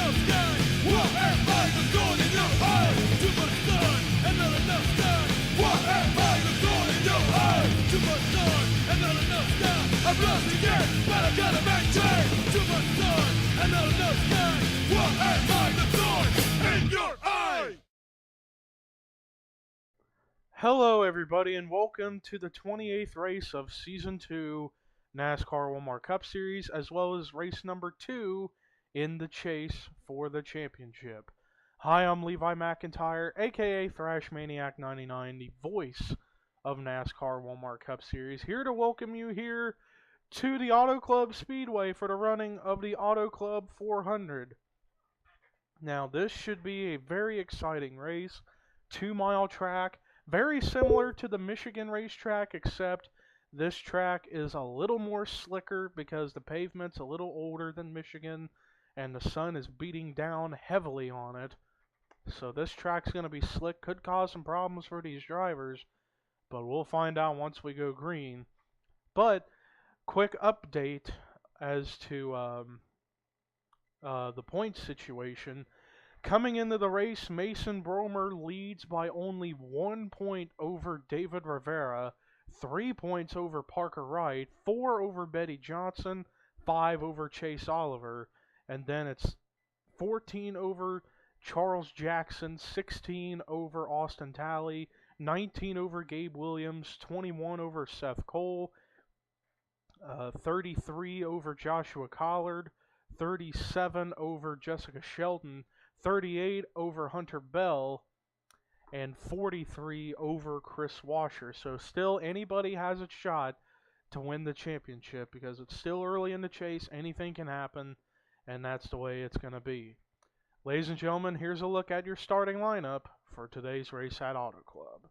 enough sky. What am I the thorn in your eye? Too much sun and not enough sky. What am I the thorn in your eye? Too much sun and not enough sky. I'm lost again, but I gotta maintain. Too much sun and not enough sky. What am I the thorn in your eye? Hello everybody and welcome to the 28th race of Season 2 NASCAR Walmart Cup Series, as well as race number 2 in the chase for the championship. Hi, I'm Levi McIntyre, aka Thrash Maniac 99, the voice of NASCAR Walmart Cup Series, here to welcome you here to the Auto Club Speedway for the running of the Auto Club 400. Now, this should be a very exciting race, 2-mile track, very similar to the Michigan racetrack, except this track is a little more slicker because the pavement's a little older than Michigan and the sun is beating down heavily on it. So this track's going to be slick, could cause some problems for these drivers, but we'll find out once we go green. But quick update as to the point situation. Coming into the race, Mason Bromer leads by only 1 point over David Rivera, 3 points over Parker Wright, 4 over Betty Johnson, 5 over Chase Oliver, and then it's 14 over Charles Jackson, 16 over Austin Talley, 19 over Gabe Williams, 21 over Seth Cole, 33 over Joshua Collard, 37 over Jessica Shelton, 38 over Hunter Bell, and 43 over Chris Washer. So still anybody has a shot to win the championship because it's still early in the chase. Anything can happen, and that's the way it's going to be. Ladies and gentlemen, here's a look at your starting lineup for today's race at Auto Club.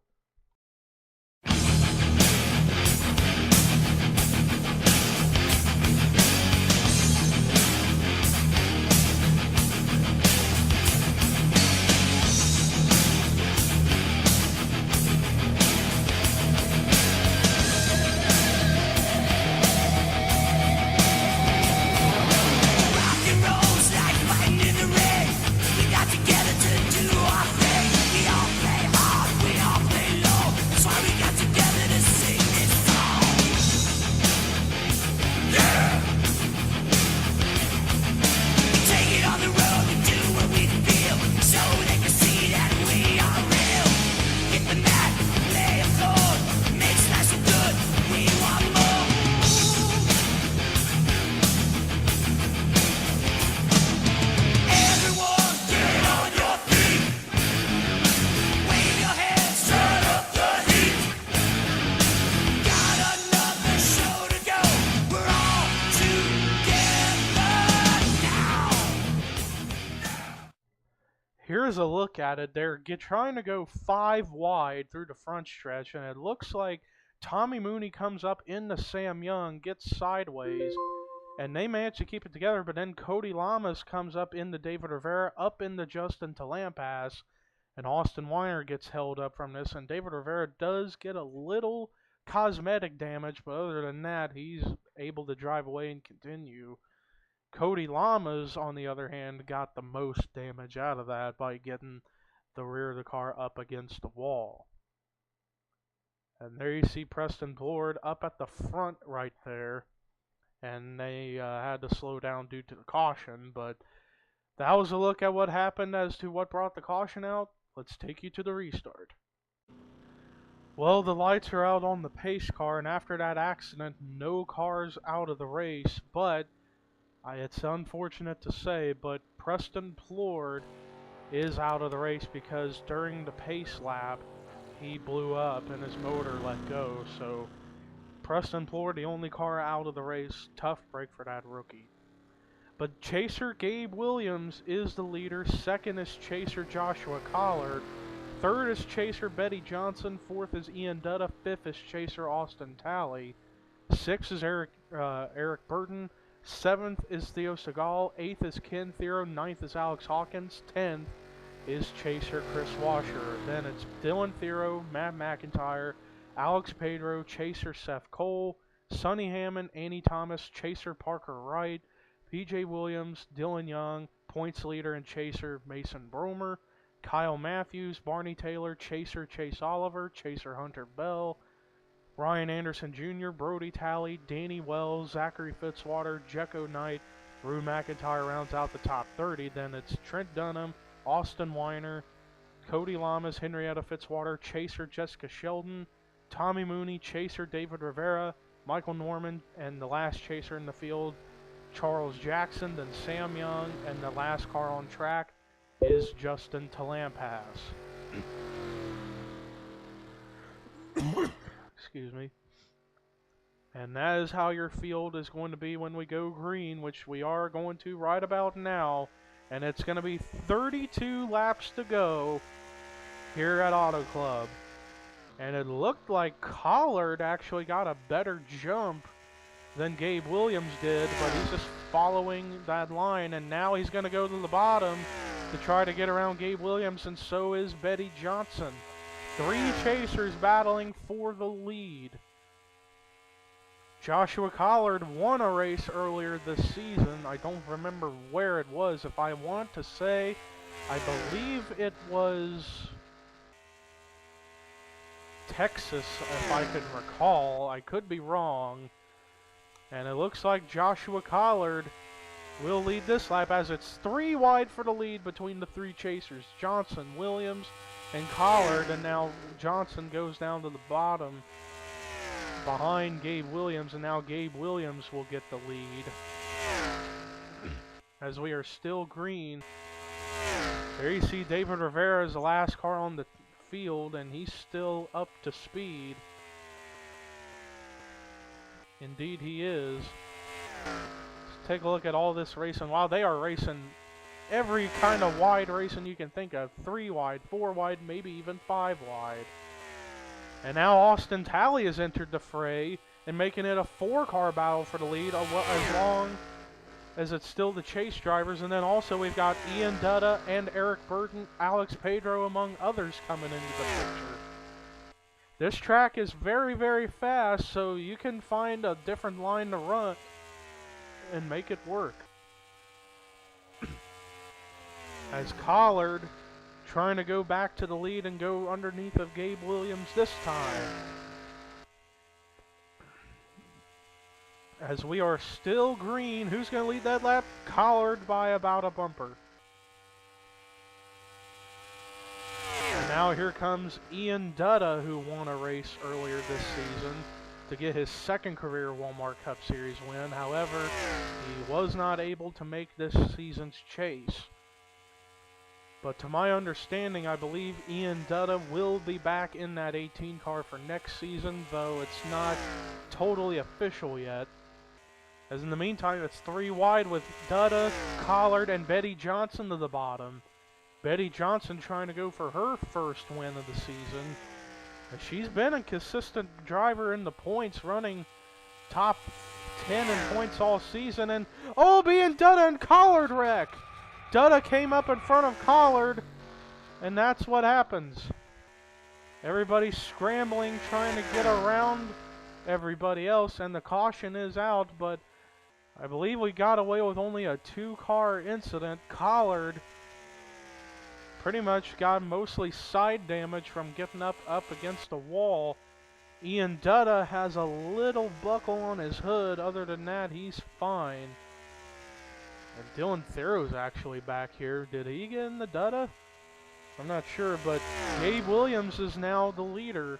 Here's a look at it. They're trying to go 5 wide through the front stretch, and it looks like Tommy Mooney comes up into Sam Young, gets sideways, and they manage to keep it together, but then Cody Lamas comes up into David Rivera, up into Justin Talampas, and Austin Weiner gets held up from this, and David Rivera does get a little cosmetic damage, but other than that, he's able to drive away and continue. Cody Lamas, on the other hand, got the most damage out of that by getting the rear of the car up against the wall. And there you see Preston Plord up at the front right there. And they had to slow down due to the caution. But that was a look at what happened as to what brought the caution out. Let's take you to the restart. Well, the lights are out on the pace car, and after that accident, no cars out of the race, but it's unfortunate to say, but Preston Plord is out of the race because during the pace lap, he blew up and his motor let go. So Preston Plord, the only car out of the race. Tough break for that rookie. But Chaser Gabe Williams is the leader. Second is Chaser Joshua Collard. Third is Chaser Betty Johnson. Fourth is Ian Dutta. Fifth is Chaser Austin Talley. Sixth is Eric Burton. 7th is Theo Segal, 8th is Ken Thero, 9th is Alex Hawkins, 10th is Chaser Chris Washer. Then it's Dylan Thero, Matt McIntyre, Alex Pedro, Chaser Seth Cole, Sonny Hammond, Annie Thomas, Chaser Parker Wright, PJ Williams, Dylan Young, Points leader and chaser Mason Bromer, Kyle Matthews, Barney Taylor, chaser Chase Oliver, chaser Hunter Bell, Ryan Anderson Jr., Brody Talley, Danny Wells, Zachary Fitzwater, Jecko Knight, Rue McIntyre rounds out the top 30. Then it's Trent Dunham, Austin Weiner, Cody Lamas, Henrietta Fitzwater, chaser Jessica Sheldon, Tommy Mooney, chaser David Rivera, Michael Norman, and the last chaser in the field, Charles Jackson, then Sam Young, and the last car on track is Justin Talampas. Excuse me. And that is how your field is going to be when we go green, which we are going to right about now. And it's going to be 32 laps to go here at Auto Club. And it looked like Collard actually got a better jump than Gabe Williams did, but he's just following that line, and now he's going to go to the bottom to try to get around Gabe Williams, and so is Betty Johnson. 3 chasers battling for the lead. Joshua Collard won a race earlier this season. I don't remember where it was. If I want to say, I believe it was Texas, if I can recall. I could be wrong. And it looks like Joshua Collard will lead this lap, as it's 3 wide for the lead between the 3 chasers, Johnson, Williams, and Collard. And now Johnson goes down to the bottom behind Gabe Williams, and now Gabe Williams will get the lead. As we are still green. There you see David Rivera is the last car on the field, and he's still up to speed. Indeed he is. Let's take a look at all this racing. Wow, they are racing every kind of wide racing you can think of. 3 wide, 4 wide, maybe even 5 wide. And now Austin Talley has entered the fray and making it a 4-car battle for the lead, as long as it's still the chase drivers. And then also we've got Ian Dutta and Eric Burton, Alex Pedro, among others coming into the picture. This track is very, very fast, so you can find a different line to run and make it work. As Collard trying to go back to the lead and go underneath of Gabe Williams this time. As we are still green, who's going to lead that lap? Collard by about a bumper. And now here comes Ian Dutta, who won a race earlier this season to get his 2nd career Walmart Cup Series win. However, he was not able to make this season's chase. But to my understanding, I believe Ian Dutta will be back in that 18 car for next season, though it's not totally official yet. As in the meantime, it's 3 wide with Dutta, Collard, and Betty Johnson to the bottom. Betty Johnson trying to go for her first win of the season. She's been a consistent driver in the points, running top 10 in points all season. And oh, being Dutta and Collard wreck! Dutta came up in front of Collard, and that's what happens. Everybody's scrambling, trying to get around everybody else, and the caution is out, but I believe we got away with only a 2-car incident. Collard pretty much got mostly side damage from getting up against a wall. Ian Dutta has a little buckle on his hood. Other than that, he's fine. And Dylan Thero's actually back here. Did he get in the Dutta? I'm not sure, but Gabe Williams is now the leader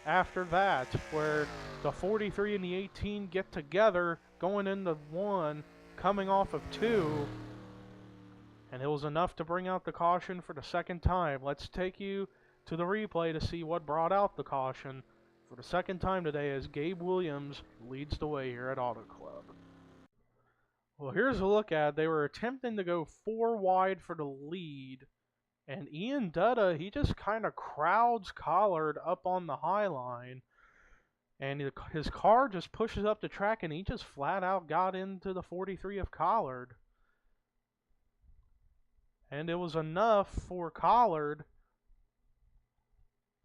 after that, where the 43 and the 18 get together, going into 1, coming off of 2. And it was enough to bring out the caution for the 2nd time. Let's take you to the replay to see what brought out the caution for the 2nd time today, as Gabe Williams leads the way here at Auto Club. Well, here's a look at it. They were attempting to go 4 wide for the lead, and Ian Dutta, he just kind of crowds Collard up on the high line, and his car just pushes up the track, and he just flat out got into the 43 of Collard. And it was enough for Collard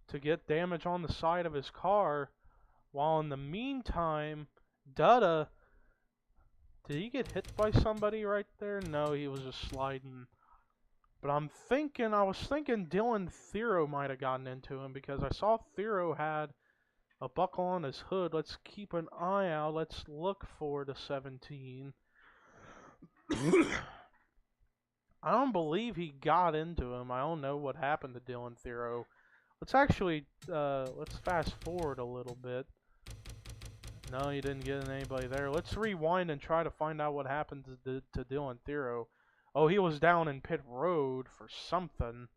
to get damage on the side of his car, while in the meantime, Dutta Did he get hit by somebody right there? No, he was just sliding. But I was thinking Dylan Thero might have gotten into him because I saw Thero had a buckle on his hood. Let's keep an eye out. Let's look for the 17. I don't believe he got into him. I don't know what happened to Dylan Thero. Let's actually, let's fast forward a little bit. No, he didn't get anybody there. Let's rewind and try to find out what happened to Dylan Thero. Oh, he was down in pit road for something.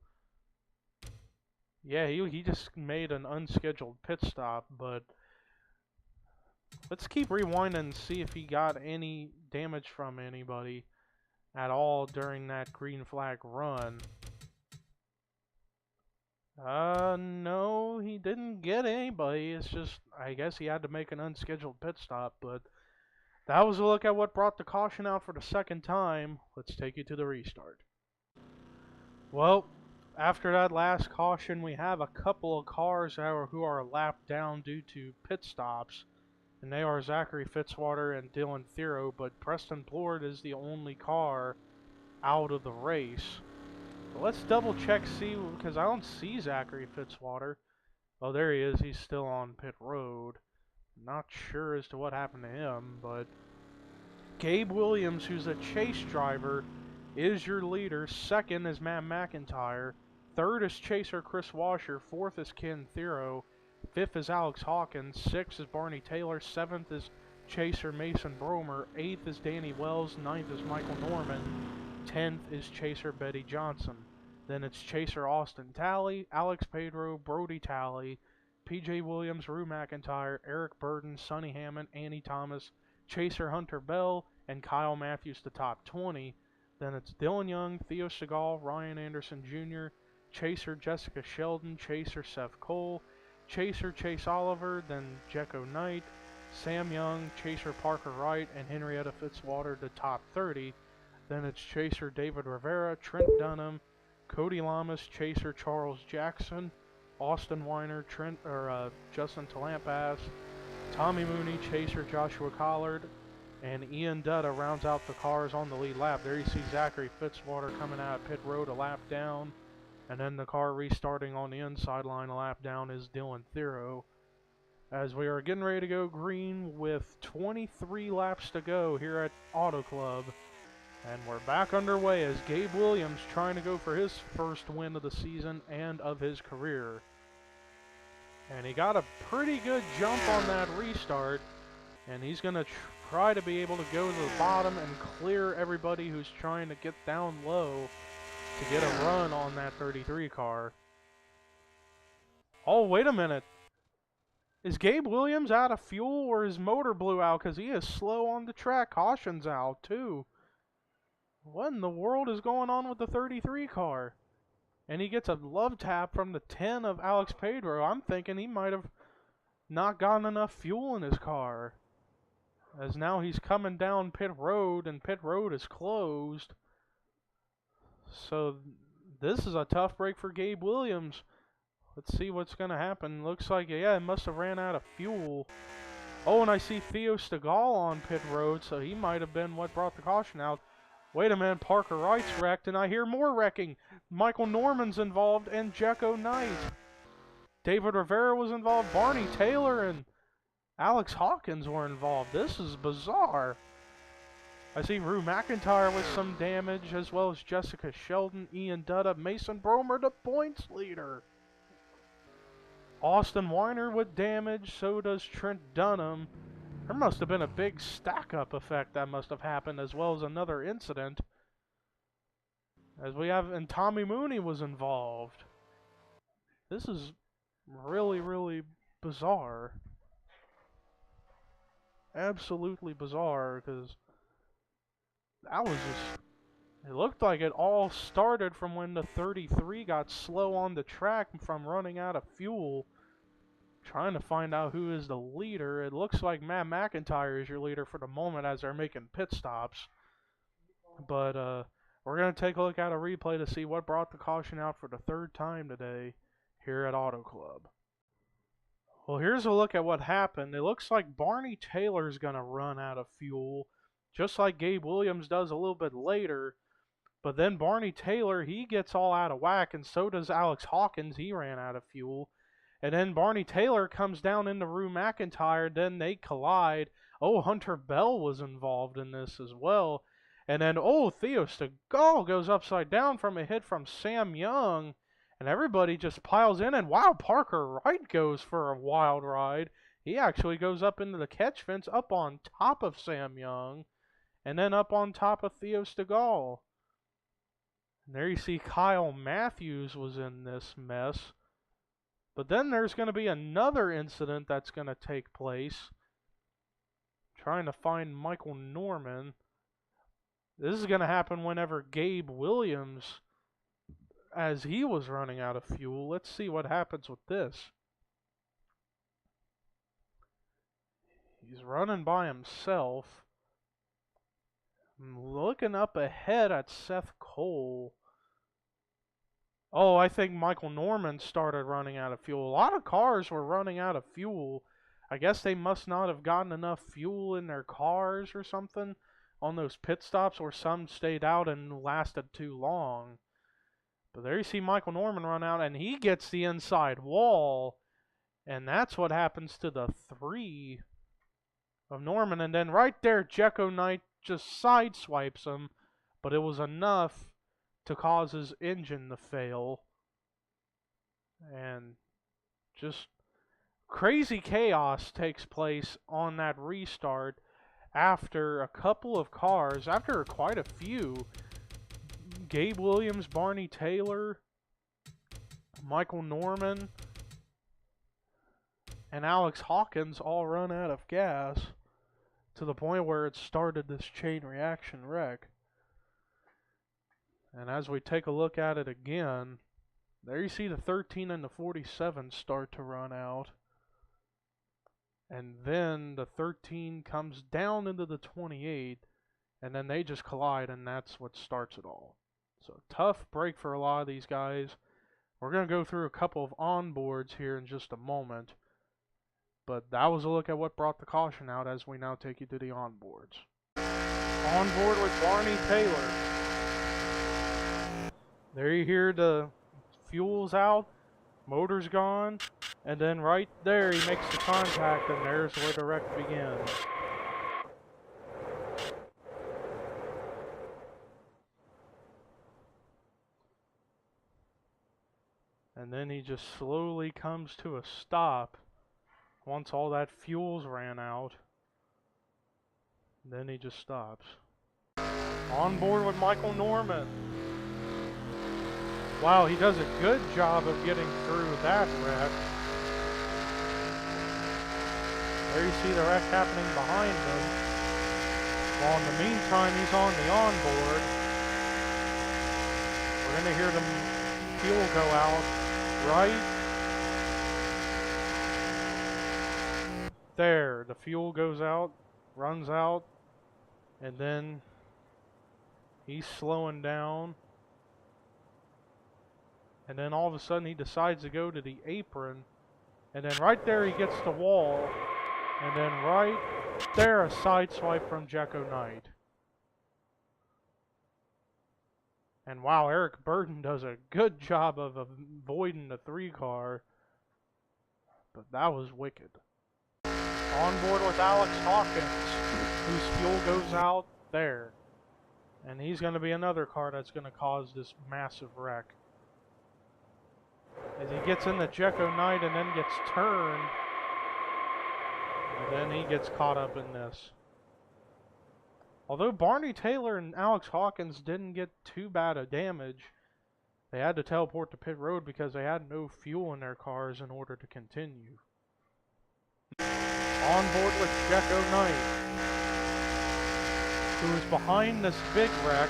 Yeah, he just made an unscheduled pit stop, but let's keep rewinding and see if he got any damage from anybody at all during that green flag run. No, he didn't get anybody. It's just, I guess he had to make an unscheduled pit stop, but that was a look at what brought the caution out for the second time. Let's take you to the restart. Well, after that last caution, we have a couple of cars who are lapped down due to pit stops, and they are Zachary Fitzwater and Dylan Thero, but Preston Plord is the only car out of the race. But let's double check, see, because I don't see Zachary Fitzwater. Oh, there he is. He's still on pit road. Not sure as to what happened to him, but Gabe Williams, who's a chase driver, is your leader. Second is Matt McIntyre. Third is chaser Chris Washer. Fourth is Ken Thero. Fifth is Alex Hawkins. Sixth is Barney Taylor. Seventh is chaser Mason Bromer. Eighth is Danny Wells. Ninth is Michael Norman. 10th is chaser Betty Johnson. Then it's chaser Austin Talley, Alex Pedro, Brody Talley, PJ Williams, Rue McIntyre, Eric Burden, Sonny Hammond, Annie Thomas, chaser Hunter Bell, and Kyle Matthews the top 20. Then it's Dylan Young, Theo Segal, Ryan Anderson Jr., chaser Jessica Sheldon, chaser Seth Cole, chaser Chase Oliver, then Jecko Knight, Sam Young, chaser Parker Wright, and Henrietta Fitzwater the top 30. Then it's chaser David Rivera, Trent Dunham, Cody Lamas, chaser Charles Jackson, Austin Weiner, Justin Talampas, Tommy Mooney, chaser Joshua Collard, and Ian Dutta rounds out the cars on the lead lap. There you see Zachary Fitzwater coming out of pit road a lap down, and then the car restarting on the inside line a lap down is Dylan Thero. As we are getting ready to go green with 23 laps to go here at Auto Club. And we're back underway as Gabe Williams trying to go for his first win of the season and of his career. And he got a pretty good jump on that restart. And he's going to try to be able to go to the bottom and clear everybody who's trying to get down low to get a run on that 33 car. Oh, wait a minute. Is Gabe Williams out of fuel or his motor blew out? Because he is slow on the track. Caution's out, too. What in the world is going on with the 33 car? And he gets a love tap from the 10 of Alex Pedro. I'm thinking he might have not gotten enough fuel in his car. As now he's coming down pit road, and pit road is closed. So this is a tough break for Gabe Williams. Let's see what's going to happen. Looks like, yeah, it must have ran out of fuel. Oh, and I see Theo Stegall on pit road, so he might have been what brought the caution out. Wait a minute, Parker Wright's wrecked, and I hear more wrecking. Michael Norman's involved, and Jecko Knight. David Rivera was involved. Barney Taylor and Alex Hawkins were involved. This is bizarre. I see Rue McIntyre with some damage, as well as Jessica Sheldon, Ian Dutta, Mason Bromer, the points leader. Austin Weiner with damage, so does Trent Dunham. There must have been a big stack-up effect that must have happened, as well as another incident. As we have, and Tommy Mooney was involved. This is really, really bizarre. Absolutely bizarre, because that was just, it looked like it all started from when the 33 got slow on the track from running out of fuel. Trying to find out who is the leader. It looks like Matt McIntyre is your leader for the moment as they're making pit stops. But we're going to take a look at a replay to see what brought the caution out for the third time today here at Auto Club. Well, here's a look at what happened. It looks like Barney Taylor's going to run out of fuel. just like Gabe Williams does a little bit later. But then Barney Taylor, he gets all out of whack, and so does Alex Hawkins. He ran out of fuel. And then Barney Taylor comes down into Rue McIntyre, then they collide. Oh, Hunter Bell was involved in this as well. And then, Theo Stegall goes upside down from a hit from Sam Young. And everybody just piles in, and wow, Parker Wright goes for a wild ride. He actually goes up into the catch fence, up on top of Sam Young, and then up on top of Theo Stegall. And there you see Kyle Matthews was in this mess. But then there's going to be another incident that's going to take place. Trying to find Michael Norman. This is going to happen whenever Gabe Williams, as he was running out of fuel. Let's see what happens with this. He's running by himself. I'm looking up ahead at Seth Cole. Oh, I think Michael Norman started running out of fuel. A lot of cars were running out of fuel. I guess they must not have gotten enough fuel in their cars or something on those pit stops, or some stayed out and lasted too long. But there you see Michael Norman run out, and he gets the inside wall. And that's what happens to the 3 of Norman. And then right there, Jekko Knight just sideswipes him. But it was enough to cause his engine to fail. And just crazy chaos takes place on that restart after a couple of cars, after quite a few. Gabe Williams, Barney Taylor, Michael Norman, and Alex Hawkins all run out of gas to the point where it started this chain reaction wreck. And as we take a look at it again, there you see the 13 and the 47 start to run out. And then the 13 comes down into the 28, and then they just collide, and that's what starts it all. So tough break for a lot of these guys. We're going to go through a couple of onboards here in just a moment. But that was a look at what brought the caution out, as we now take you to the onboards. Onboard with Barney Taylor. There you hear the fuel's out, motor's gone, and then right there he makes the contact, and there's where the wreck begins. And then he just slowly comes to a stop once all that fuel's ran out. Then he just stops. On board with Michael Norman. Wow, he does a good job of getting through that wreck. There you see the wreck happening behind him. While in the meantime, he's on the onboard. We're going to hear the fuel go out right there. The fuel goes out, runs out, and then he's slowing down. And then all of a sudden he decides to go to the apron. And then right there he gets the wall. And then right there a side swipe from Jekko Knight. And wow, Eric Burden does a good job of avoiding the 3 car. But that was wicked. On board with Alex Hawkins, whose fuel goes out there. And he's going to be another car that's going to cause this massive wreck. As he gets in the Jekko Knight and then gets turned. And then he gets caught up in this. Although Barney Taylor and Alex Hawkins didn't get too bad a damage, they had to teleport to pit road because they had no fuel in their cars in order to continue. On board with Jekko Knight, who is behind this big wreck.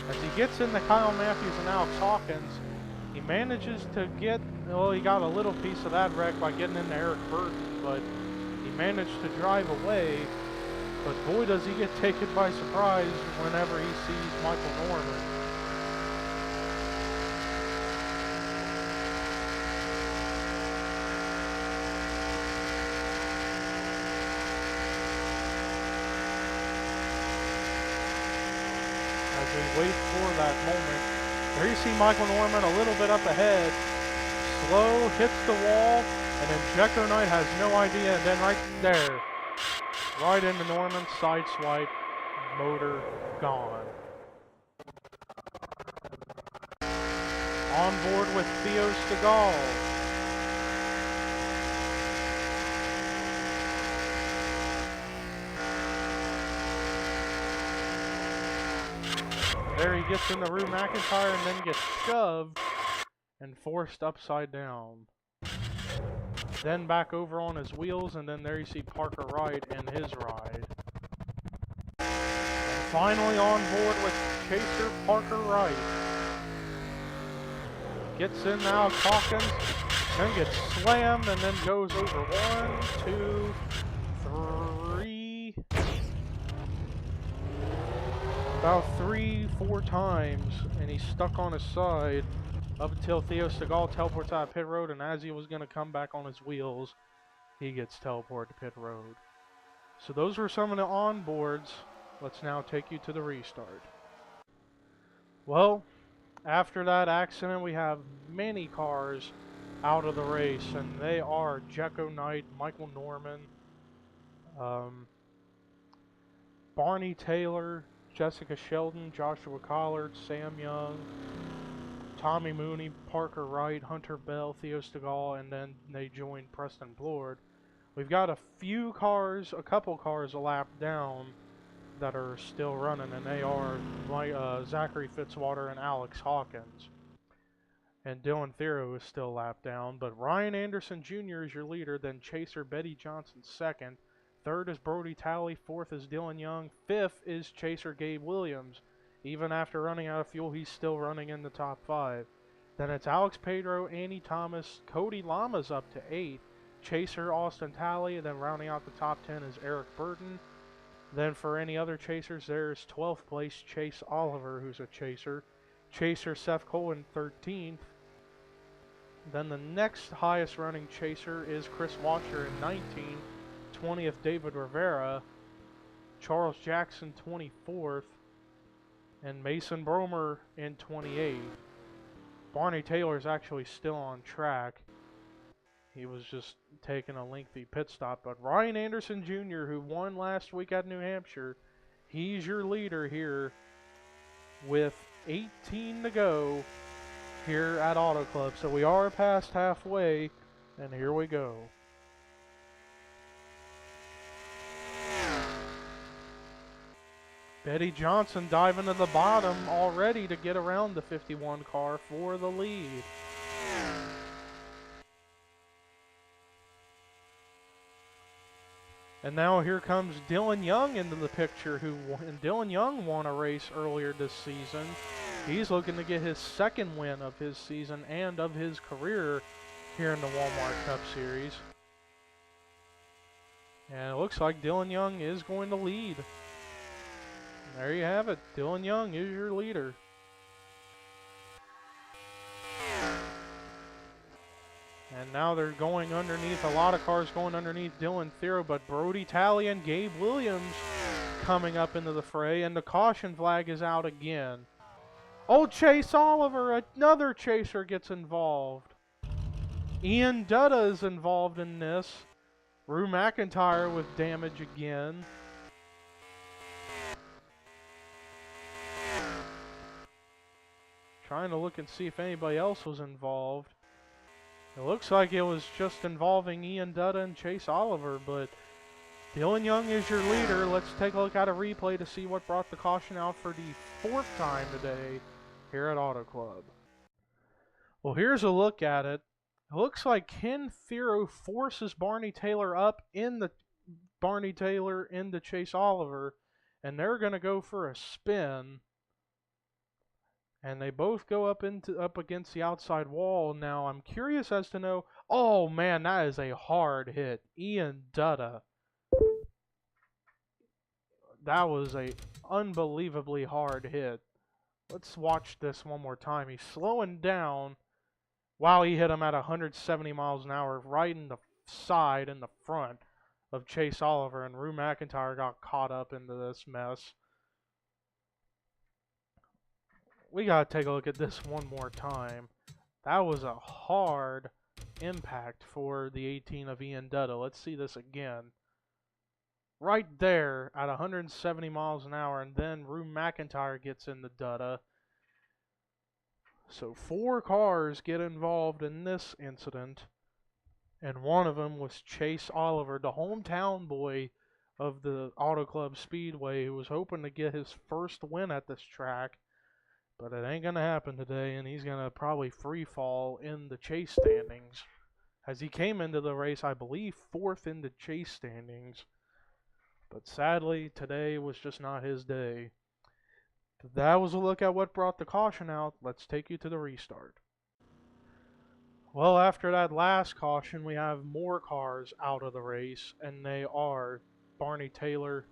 As he gets into Kyle Matthews and Alex Hawkins, he manages to get, well, he got a little piece of that wreck by getting into Eric Burton, but he managed to drive away. But boy, does he get taken by surprise whenever he sees Michael Norman. that moment. There you see Michael Norman a little bit up ahead. Slow, hits the wall, and then Jekko Knight has no idea, and then right there, right into Norman, side swipe, motor gone. On board with Theo Stegall. There he gets into Rue McIntyre and then gets shoved and forced upside down. Then back over on his wheels, and then there you see Parker Wright in his ride. And finally on board with Chaser Parker Wright. Gets in now, Calkins, then gets slammed, and then goes over 1, 2, 3, about 3, 4 times, and he's stuck on his side up until Theo Stegall teleports out of pit road, and as he was going to come back on his wheels, he gets teleported to pit road. So those were some of the onboards. Let's now take you to the restart. Well, after that accident, we have many cars out of the race, and they are Jekko Knight, Michael Norman, Barney Taylor, Jessica Sheldon, Joshua Collard, Sam Young, Tommy Mooney, Parker Wright, Hunter Bell, Theo Stegall, and then they joined Preston Blord. We've got a couple cars a lap down that are still running, and they are Zachary Fitzwater and Alex Hawkins. And Dylan Thero is still a lap down, but Ryan Anderson Jr. is your leader, then Chaser Betty Johnson second. Third is Brody Talley, fourth is Dylan Young, fifth is Chaser Gabe Williams. Even after running out of fuel, he's still running in the top 5. Then it's Alex Pedro, Andy Thomas, Cody Lama's up to 8th, Chaser Austin Talley, and then rounding out the top 10 is Eric Burton. Then for any other chasers, there's 12th place Chase Oliver, who's a chaser. Chaser Seth Cole in 13th. Then the next highest running chaser is Chris Washer in 19th. 20th David Rivera. Charles Jackson 24th. And Mason Bromer in 28th. Barney Taylor is actually still on track. He was just taking a lengthy pit stop. But Ryan Anderson Jr., who won last week at New Hampshire, he's your leader here with 18 to go here at Auto Club. So we are past halfway, and here we go. Betty Johnson diving to the bottom already to get around the 51 car for the lead. And now here comes Dylan Young into the picture, and Dylan Young won a race earlier this season. He's looking to get his second win of his season and of his career here in the Walmart Cup Series. And it looks like Dylan Young is going to lead. There you have it. Dylan Young is your leader. And now they're going underneath, a lot of cars going underneath Dylan Thero, but Brody Talley and Gabe Williams coming up into the fray, and the caution flag is out again. Oh, Chase Oliver, another chaser gets involved. Ian Dutta is involved in this. Rue McIntyre with damage again. Trying to look and see if anybody else was involved. It looks like it was just involving Ian Dutta and Chase Oliver, but Dylan Young is your leader. Let's take a look at a replay to see what brought the caution out for the 4th time today here at Auto Club. Well, here's a look at it. It looks like Ken Thero forces Barney Taylor up in the into Chase Oliver, and they're going to go for a spin. And they both go up against the outside wall. Now, I'm curious as to know... Oh, man, that is a hard hit. Ian Dutta. That was a unbelievably hard hit. Let's watch this one more time. He's slowing down. Wow, he hit him at 170 miles an hour right in the side, in the front of Chase Oliver. And Rue McIntyre got caught up into this mess. we gotta take a look at this one more time. That was a hard impact for the 18 of Ian Dutta. Let's see this again. Right there at 170 miles an hour, and then Rue McIntyre gets in the Dutta. So 4 cars get involved in this incident, and one of them was Chase Oliver, the hometown boy of the Auto Club Speedway, who was hoping to get his first win at this track. But it ain't going to happen today, and he's going to probably free fall in the chase standings. As he came into the race, I believe, 4th in the chase standings. But sadly, today was just not his day. That was a look at what brought the caution out. Let's take you to the restart. Well, after that last caution, we have more cars out of the race, and they are Barney Taylor,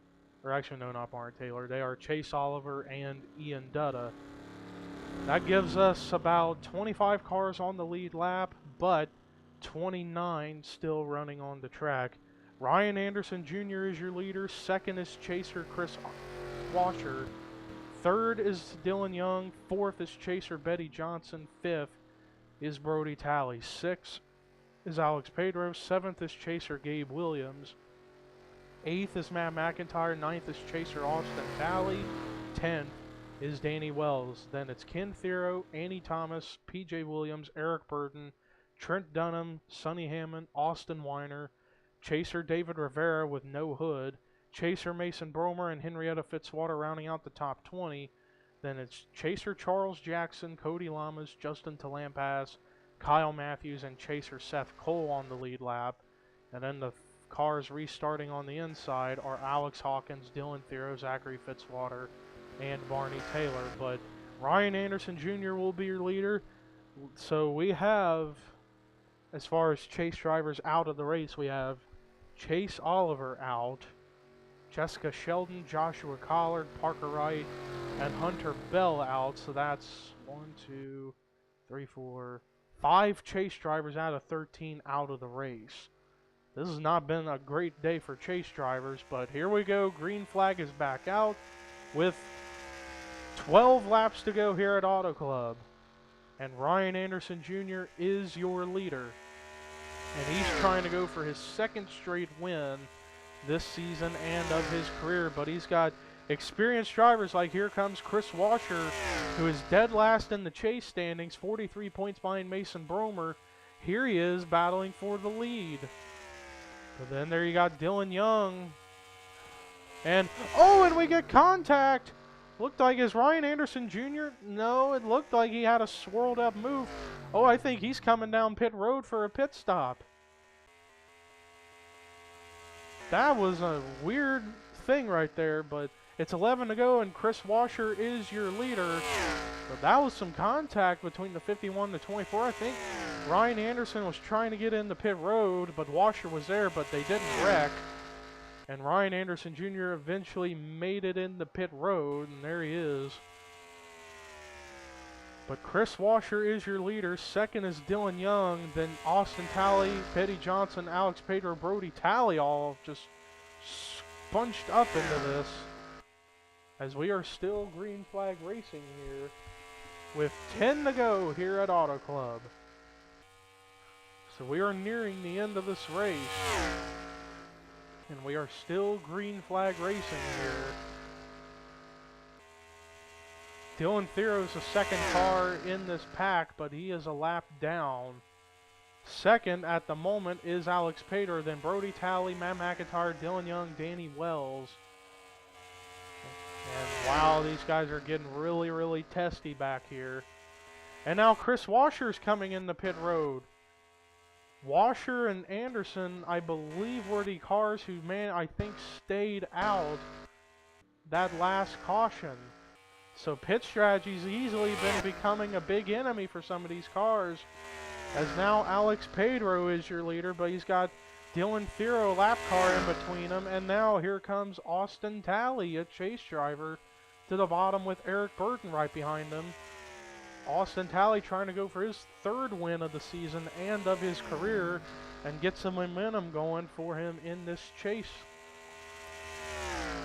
or actually no, not Barney Taylor. They are Chase Oliver and Ian Dutta. That gives us about 25 cars on the lead lap, but 29 still running on the track. Ryan Anderson Jr. is your leader. Second is chaser Chris Washer. Third is Dylan Young. Fourth is chaser Betty Johnson. Fifth is Brody Talley. Sixth is Alex Pedro. Seventh is chaser Gabe Williams. Eighth is Matt McIntyre. Ninth is chaser Austin Talley. 10th is Danny Wells. Then it's Ken Thero, Annie Thomas, PJ Williams, Eric Burton, Trent Dunham, Sonny Hammond, Austin Weiner, chaser David Rivera with no hood, chaser Mason Bromer and Henrietta Fitzwater rounding out the top 20. Then it's chaser Charles Jackson, Cody Lamas, Justin Talampas, Kyle Matthews, and chaser Seth Cole on the lead lap. And then the cars restarting on the inside are Alex Hawkins, Dylan Thero, Zachary Fitzwater, and Barney Taylor. But Ryan Anderson Jr. will be your leader. So we have, as far as chase drivers out of the race, we have Chase Oliver out, Jessica Sheldon, Joshua Collard, Parker Wright, and Hunter Bell out. So that's 5 chase drivers out of 13 out of the race. This has not been a great day for chase drivers, but here we go. Green flag is back out with 12 laps to go here at Auto Club. And Ryan Anderson Jr. is your leader. And he's trying to go for his 2nd straight win this season and of his career. But he's got experienced drivers like here comes Chris Washer, who is dead last in the chase standings, 43 points behind Mason Bromer. Here he is battling for the lead. But then there you got Dylan Young. And we get contact. Looked like, is Ryan Anderson Jr.? No, it looked like he had a swirled up move. Oh, I think he's coming down pit road for a pit stop. That was a weird thing right there, but it's 11 to go and Chris Washer is your leader. But that was some contact between the 51 to 24. I think Ryan Anderson was trying to get into pit road, but Washer was there, but they didn't wreck. And Ryan Anderson Jr. eventually made it into pit road, and there he is. But Chris Washer is your leader. Second is Dylan Young. Then Austin Talley, Betty Johnson, Alex Pedro, Brody Talley all just bunched up into this. As we are still green flag racing here with 10 to go here at Auto Club. So we are nearing the end of this race. And we are still green flag racing here. Dylan Thero's the 2nd car in this pack, but he is a lap down. Second at the moment is Alex Pedro, then Brody Talley, Matt McIntyre, Dylan Young, Danny Wells. And wow, these guys are getting really, really testy back here. And now Chris Washer's coming in the pit road. Washer and Anderson, I believe, were the cars who, I think stayed out that last caution. So pit strategy's easily been becoming a big enemy for some of these cars. As now Alex Pedro is your leader, but he's got Dylan Thero lap car in between them. And now here comes Austin Talley, a chase driver, to the bottom with Eric Burton right behind him. Austin Talley trying to go for his 3rd win of the season and of his career and get some momentum going for him in this chase.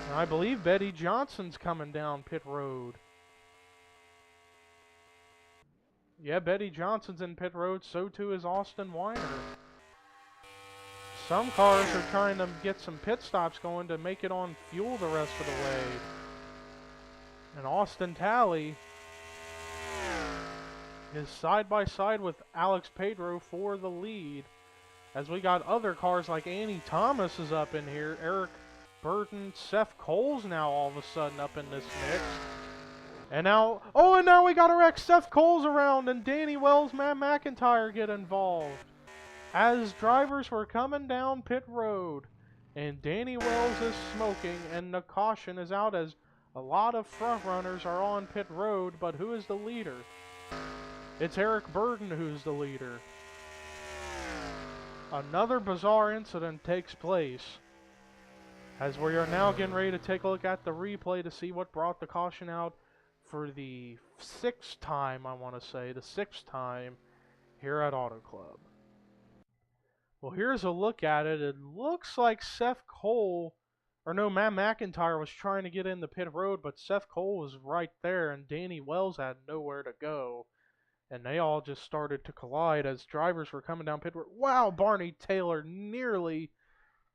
And I believe Betty Johnson's coming down pit road. Yeah, Betty Johnson's in pit road, so too is Austin Weiner. Some cars are trying to get some pit stops going to make it on fuel the rest of the way. And Austin Talley is side by side with Alex Pedro for the lead. As we got other cars like Annie Thomas is up in here, Eric Burton, Seth Cole's now all of a sudden up in this mix. And now, and now we got a wreck. Seth Cole's around and Danny Wells, Matt McIntyre get involved. As drivers were coming down pit road, and Danny Wells is smoking, and the caution is out as a lot of front runners are on pit road, but who is the leader? It's Eric Burden who's the leader. Another bizarre incident takes place, as we are now getting ready to take a look at the replay to see what brought the caution out for the sixth time, the sixth time here at Auto Club. Well, here's a look at it. It looks like Matt McIntyre was trying to get in the pit road, but Seth Cole was right there, and Danny Wells had nowhere to go. And they all just started to collide as drivers were coming down pit road. Wow, Barney Taylor nearly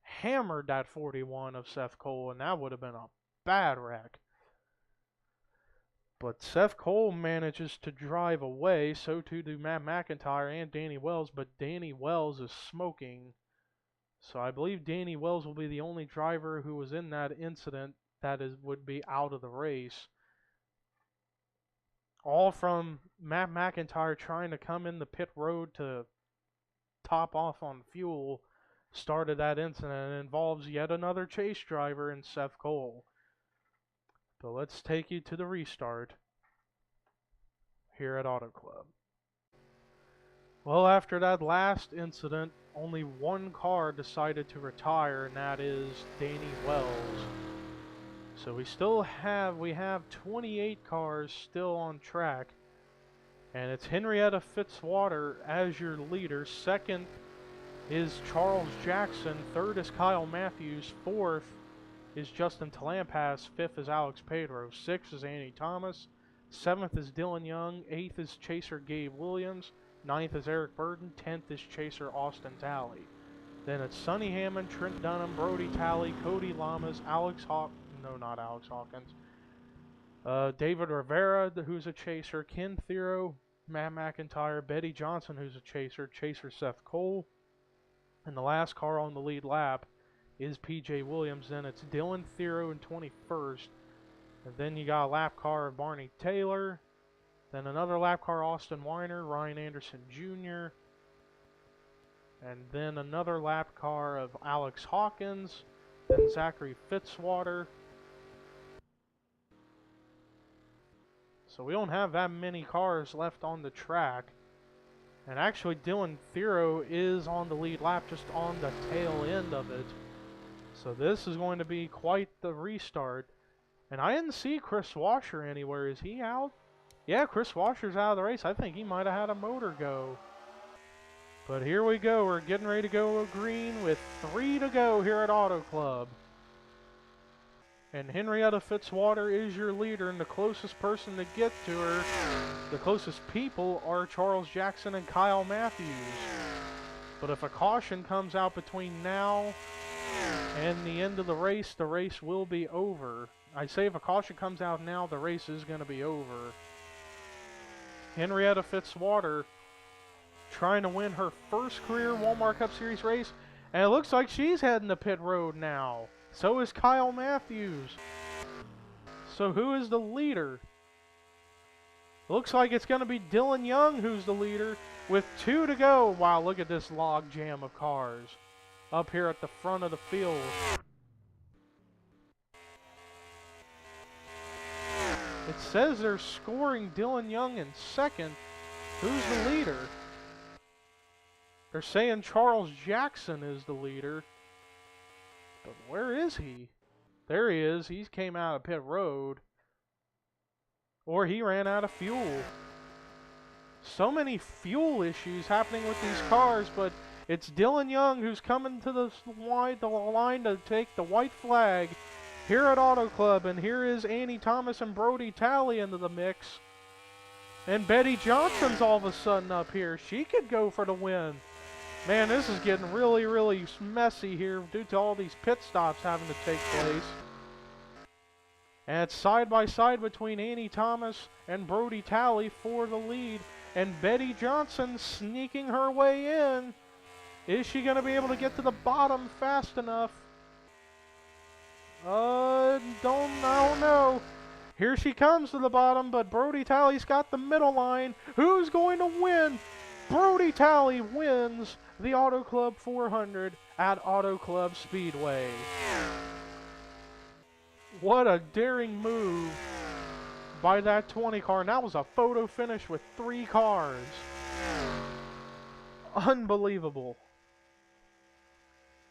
hammered that 41 of Seth Cole, and that would have been a bad wreck. But Seth Cole manages to drive away, so too do Matt McIntyre and Danny Wells, but Danny Wells is smoking. So I believe Danny Wells will be the only driver who was in that incident that would be out of the race. All from Matt McIntyre trying to come in the pit road to top off on fuel started that incident, and it involves yet another chase driver in Seth Cole. But let's take you to the restart here at Auto Club. Well, after that last incident, only one car decided to retire, and that is Danny Wells. So we have 28 cars still on track, and it's Henrietta Fitzwater as your leader. Second is Charles Jackson. Third is Kyle Matthews. Fourth is Justin Talampas. Fifth is Alex Pedro. Sixth is Annie Thomas. Seventh is Dylan Young. Eighth is Chaser Gabe Williams. Ninth is Eric Burden. 10th is Chaser Austin Talley. Then it's Sonny Hammond, Trent Dunham, Brody Talley, Cody Lamas, not Alex Hawkins. David Rivera, who's a chaser, Ken Thero, Matt McIntyre, Betty Johnson, who's a chaser Seth Cole. And the last car on the lead lap is PJ Williams. Then it's Dylan Thero in 21st. And then you got a lap car of Barney Taylor. Then another lap car, Austin Weiner, Ryan Anderson Jr. And then another lap car of Alex Hawkins. Then Zachary Fitzwater. So we don't have that many cars left on the track. And actually Dylan Thero is on the lead lap, just on the tail end of it. So this is going to be quite the restart. And I didn't see Chris Washer anywhere. Is he out? Yeah, Chris Washer's out of the race. I think he might have had a motor go. But here we go. We're getting ready to go green with 3 to go here at Auto Club. And Henrietta Fitzwater is your leader, and the closest person to get to her, the closest people, are Charles Jackson and Kyle Matthews. But if a caution comes out between now and the end of the race will be over. I say if a caution comes out now, the race is going to be over. Henrietta Fitzwater trying to win her first career Walmart Cup Series race, and it looks like she's heading to pit road now. So is Kyle Matthews. So who is the leader? Looks like it's going to be Dylan Young who's the leader with 2 to go. Wow, look at this log jam of cars up here at the front of the field. It says they're scoring Dylan Young in second. Who's the leader? They're saying Charles Jackson is the leader. But where is he? There he is. He came out of pit road. Or he ran out of fuel. So many fuel issues happening with these cars, but it's Dylan Young who's coming to the line to take the white flag here at Auto Club. And here is Annie Thomas and Brody Talley into the mix. And Betty Johnson's all of a sudden up here. She could go for the win. Man, this is getting really, really messy here due to all these pit stops having to take place. And it's side by side between Annie Thomas and Brody Talley for the lead. And Betty Johnson sneaking her way in. Is she going to be able to get to the bottom fast enough? I don't know. Here she comes to the bottom, but Brody Talley's got the middle line. Who's going to win? Brody Talley wins the Auto Club 400 at Auto Club Speedway. What a daring move by that 20 car. And that was a photo finish with 3 cars. Unbelievable.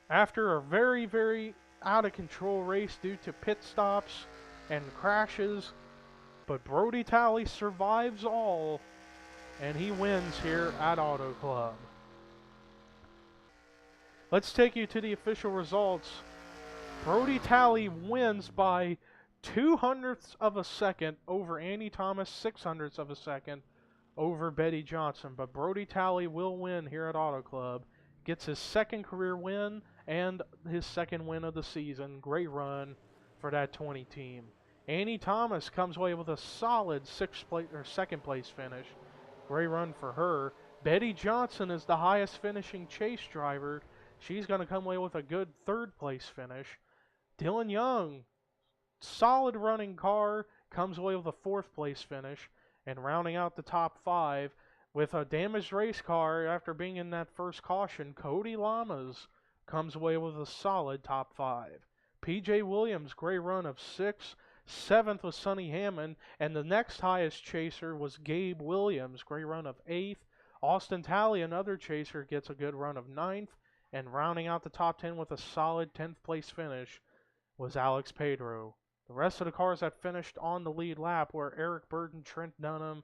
After a very, very out of control race due to pit stops and crashes, but Brody Talley survives all, and he wins here at Auto Club. Let's take you to the official results. Brody Talley wins by 0.02 of a second over Annie Thomas, 0.06 of a second over Betty Johnson. But Brody Talley will win here at Auto Club. Gets his second career win and his second win of the season. Great run for that 20 team. Annie Thomas comes away with a solid second place finish. Great run for her. Betty Johnson is the highest finishing chase driver. She's going to come away with a good third place finish. Dylan Young, solid running car, comes away with a fourth place finish. And rounding out the top 5 with a damaged race car after being in that first caution, Cody Lamas comes away with a solid top 5. PJ Williams, great run of 6th. 7th was Sonny Hammond, and the next highest chaser was Gabe Williams, great run of 8th. Austin Talley, another chaser, gets a good run of 9th, and rounding out the top 10 with a solid 10th place finish was Alex Pedro. The rest of the cars that finished on the lead lap were Eric Burton, Trent Dunham,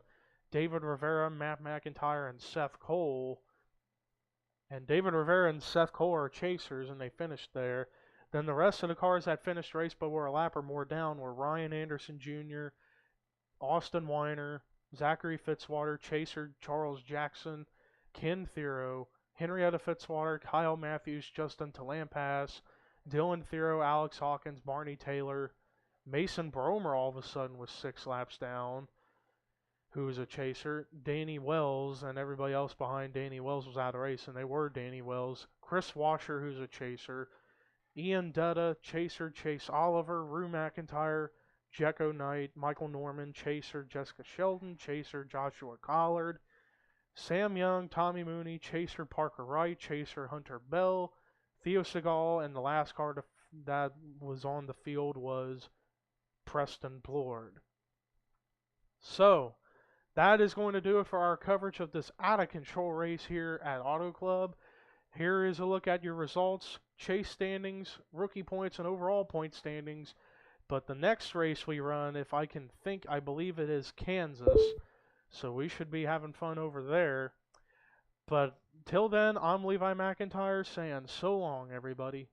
David Rivera, Matt McIntyre, and Seth Cole. And David Rivera and Seth Cole are chasers, and they finished there. Then the rest of the cars that finished the race but were a lap or more down were Ryan Anderson Jr., Austin Weiner, Zachary Fitzwater, chaser Charles Jackson, Ken Thero, Henrietta Fitzwater, Kyle Matthews, Justin Talampas, Dylan Thero, Alex Hawkins, Barney Taylor, Mason Bromer all of a sudden was 6 laps down, who was a chaser. Danny Wells and everybody else behind Danny Wells was out of the race, and they were Danny Wells. Chris Washer, who's a chaser. Ian Dutta, chaser, Chase Oliver, Rue McIntyre, Jecko Knight, Michael Norman, chaser, Jessica Sheldon, chaser, Joshua Collard, Sam Young, Tommy Mooney, chaser, Parker Wright, chaser, Hunter Bell, Theo Segal, and the last car that was on the field was Preston Blord. So, that is going to do it for our coverage of this out-of-control race here at Auto Club. Here is a look at your results, chase standings, rookie points, and overall point standings. But the next race we run, if I can think, I believe it is Kansas. So we should be having fun over there. But till then, I'm Levi McIntyre saying so long, everybody.